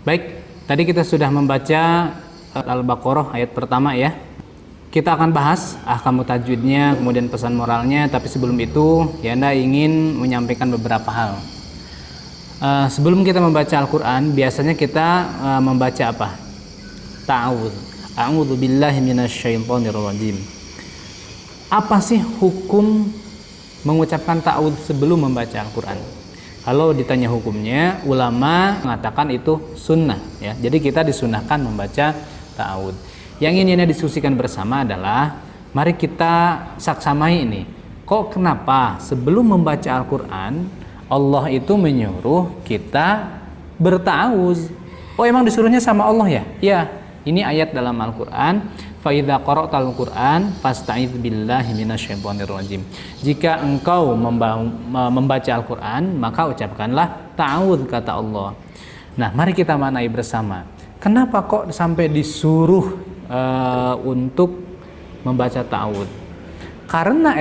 Baik, tadi kita sudah membaca Al-Baqarah ayat pertama ya. Kita akan bahas ahkamu tajwidnya, kemudian pesan moralnya. Tapi sebelum itu, Yanda ingin menyampaikan beberapa hal. Sebelum kita membaca Al-Quran, biasanya kita membaca apa? Ta'awudz. A'udzu billahi minasyaitonir rajim. Apa sih hukum mengucapkan ta'awudz sebelum membaca Al-Quran? Kalau ditanya hukumnya, ulama mengatakan itu sunnah ya. Jadi kita disunahkan membaca ta'awudz. Yang ingin diskusikan bersama adalah mari kita saksamai ini. Kok kenapa sebelum membaca Al-Quran Allah itu menyuruh kita berta'awudz? Oh, emang disuruhnya sama Allah ya? Ya, ini ayat dalam Al-Quran. Fa idza qara'tal Qur'an fasta'idz billahi minasyaitonir rajim. Jika engkau membaca Al-Qur'an, maka ucapkanlah ta'awudz kata Allah. Nah, mari kita maknai bersama. Kenapa kok sampai disuruh untuk membaca ta'awudz? Karena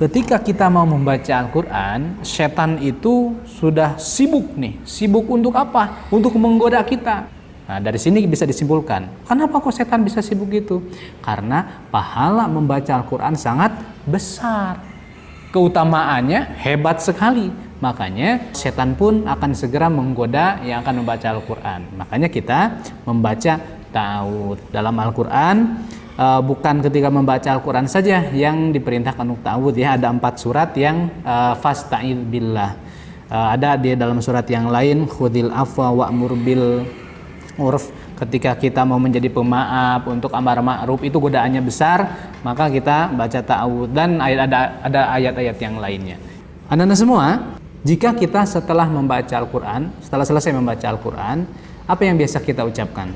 ketika kita mau membaca Al-Qur'an, setan itu sudah sibuk nih. Sibuk untuk apa? Untuk menggoda kita. Nah, dari sini bisa disimpulkan, kenapa kok setan bisa sibuk gitu? Karena pahala membaca Al-Quran sangat besar. Keutamaannya hebat sekali. Makanya setan pun akan segera menggoda yang akan membaca Al-Quran. Makanya kita membaca ta'awudz. Dalam Al-Quran, bukan ketika membaca Al-Quran saja yang diperintahkan untuk ta'awudz ya. Ada 4 surat yang fasta'idz billah. Ada di dalam surat yang lain, khudil afwa wa'mur bil urf, ketika kita mau menjadi pemaaf untuk amar ma'ruf itu godaannya besar, maka kita baca ta'awudz. Dan ada ayat-ayat yang lainnya. Anda semua, jika kita setelah membaca Al-Quran, setelah selesai membaca Al-Quran, apa yang biasa kita ucapkan?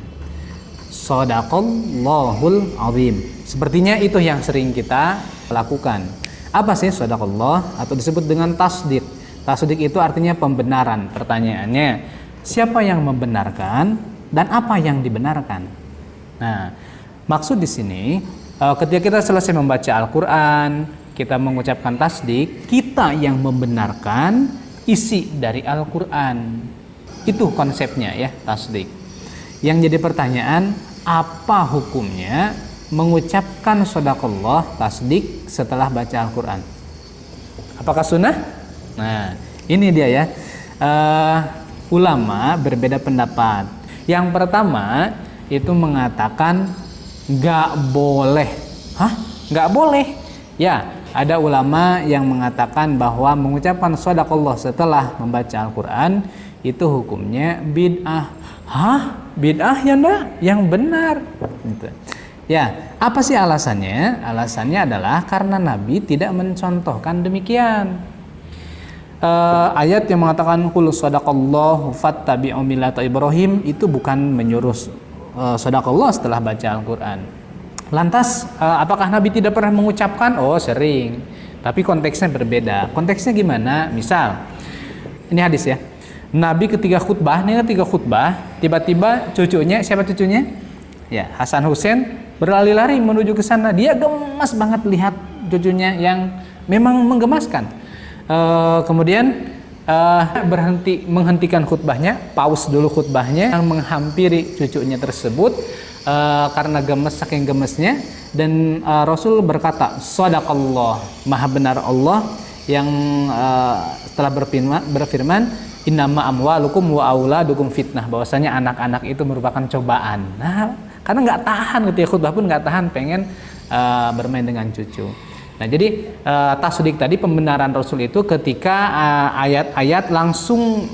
Shadaqallahul azim. Sepertinya itu yang sering kita lakukan. Apa sih shadaqallah? Atau disebut dengan tasdik. Tasdik itu artinya pembenaran. Pertanyaannya, siapa yang membenarkan dan apa yang dibenarkan? Nah, maksud di sini ketika kita selesai membaca Al-Quran, kita mengucapkan tasdik, kita yang membenarkan isi dari Al-Quran. Itu konsepnya ya, tasdik. Yang jadi pertanyaan, apa hukumnya mengucapkan shadaqallah tasdik setelah baca Al-Quran? Apakah sunnah? Nah, ini dia ya. Ulama berbeda pendapat. Yang pertama itu mengatakan nggak boleh. Hah? Nggak boleh? Ya, ada ulama yang mengatakan bahwa mengucapkan shadaqallah setelah membaca Al-Quran itu hukumnya bid'ah. Hah? Bid'ah ya enggak? Yang benar. Gitu. Ya, apa sih alasannya? Alasannya adalah karena Nabi tidak mencontohkan demikian. Ayat yang mengatakan qul shadaqallahu fattabi'u millata Ibrahim itu bukan menyuruh shadaqallah setelah baca Al-Quran. Lantas apakah Nabi tidak pernah mengucapkan? Oh, sering. Tapi konteksnya berbeda. Konteksnya gimana? Misal, ini hadis ya. Nabi ketika khutbah, tiba-tiba cucunya, siapa cucunya? Ya, Hasan Husain berlari-lari menuju ke sana. Dia gemas banget lihat cucunya yang memang menggemaskan. Kemudian menghentikan khutbahnya, pause dulu khutbahnya, yang menghampiri cucunya tersebut karena saking gemesnya, dan Rasul berkata, shadaqallah, maha benar Allah yang telah berfirman, innama amwalukum wa auladukum fitnah, bahwasanya anak-anak itu merupakan cobaan. Nah, karena nggak tahan ketika khutbah pun nggak tahan, pengen bermain dengan cucu. Nah, jadi tasdik tadi pembenaran Rasul itu ketika ayat-ayat langsung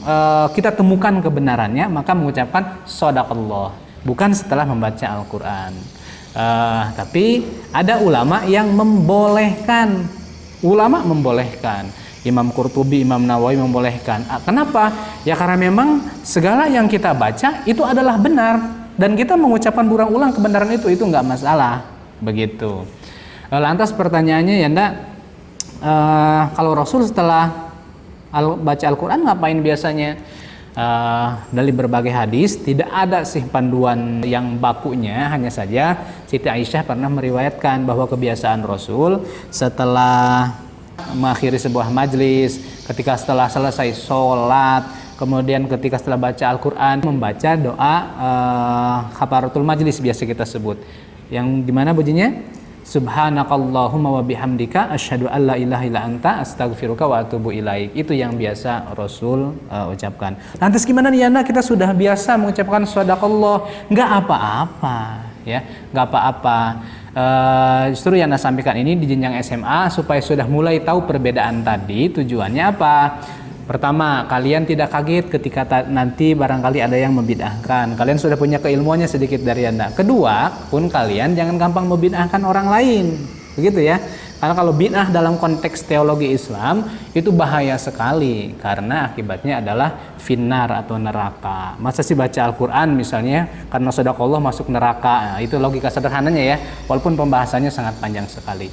kita temukan kebenarannya, maka mengucapkan shadaqallah, bukan setelah membaca Al-Quran. Tapi ada ulama yang membolehkan. Imam Qurtubi, Imam Nawawi membolehkan. Kenapa? Ya karena memang segala yang kita baca itu adalah benar, dan kita mengucapkan berulang-ulang kebenaran itu nggak masalah. Begitu. Lantas pertanyaannya ya kalau Rasul setelah baca Al-Quran ngapain biasanya? Dari berbagai hadis tidak ada sih panduan yang bakunya, hanya saja Siti Aisyah pernah meriwayatkan bahwa kebiasaan Rasul setelah mengakhiri sebuah majlis, ketika setelah selesai sholat, Kemudian ketika setelah baca Al-Quran, membaca doa kafaratul majlis biasa kita sebut. Yang dimana bunyinya? Subhanakallahumma wa bihamdika asyhadu an la ilaha illa anta astaghfiruka wa atubu ilaik. Itu yang biasa Rasul ucapkan. Lantas gimana nih Yana, kita sudah biasa mengucapkan shadakallah, nggak apa-apa ya, nggak apa-apa. Justru yang Yana sampaikan ini di jenjang SMA supaya sudah mulai tahu perbedaan tadi. Tujuannya apa? Pertama, kalian tidak kaget ketika nanti barangkali ada yang membid'ahkan. Kalian sudah punya keilmuannya sedikit dari Anda. Kedua, pun kalian jangan gampang membid'ahkan orang lain. Begitu ya. Karena kalau bid'ah dalam konteks teologi Islam itu bahaya sekali. Karena akibatnya adalah finnar atau neraka. Masa sih baca Al-Quran misalnya karena shadakallah masuk neraka. Nah, itu logika sederhananya ya. Walaupun pembahasannya sangat panjang sekali.